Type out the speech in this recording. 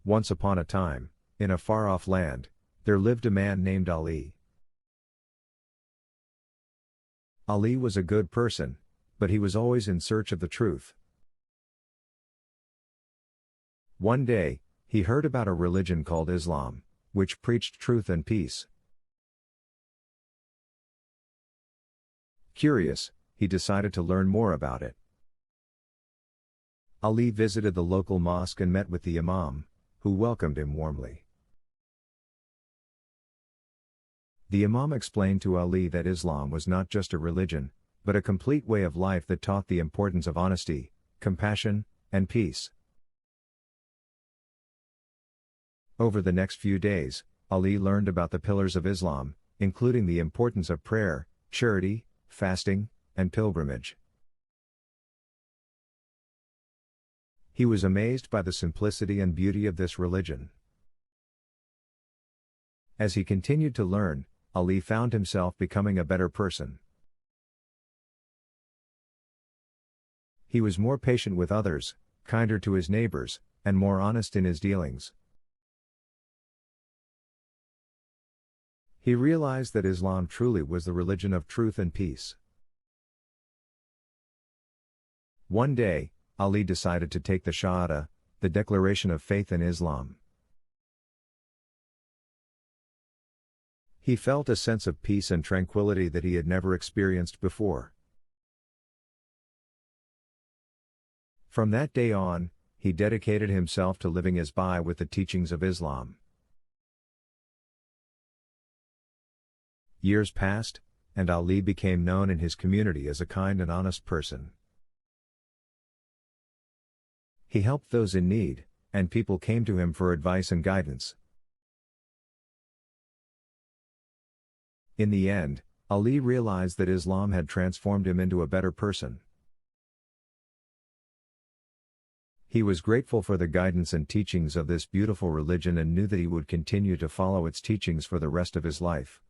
Once upon a time, in a far-off land, there lived a man named Ali. Ali was a good person, but he was always in search of the truth. One day, he heard about a religion called Islam, which preached truth and peace. Curious, he decided to learn more about it. Ali visited the local mosque and met with the imam, who welcomed him warmly. The imam explained to Ali that Islam was not just a religion, but a complete way of life that taught the importance of honesty, compassion, and peace. Over the next few days, Ali learned about the pillars of Islam, including the importance of prayer, charity, fasting, and pilgrimage. He was amazed by the simplicity and beauty of this religion. As he continued to learn, Ali found himself becoming a better person. He was more patient with others, kinder to his neighbors, and more honest in his dealings. He realized that Islam truly was the religion of truth and peace. One day, Ali decided to take the Shahada, the declaration of faith in Islam. He felt a sense of peace and tranquility that he had never experienced before. From that day on, he dedicated himself to living as by with the teachings of Islam. Years passed, and Ali became known in his community as a kind and honest person. He helped those in need, and people came to him for advice and guidance. In the end, Ali realized that Islam had transformed him into a better person. He was grateful for the guidance and teachings of this beautiful religion and knew that he would continue to follow its teachings for the rest of his life.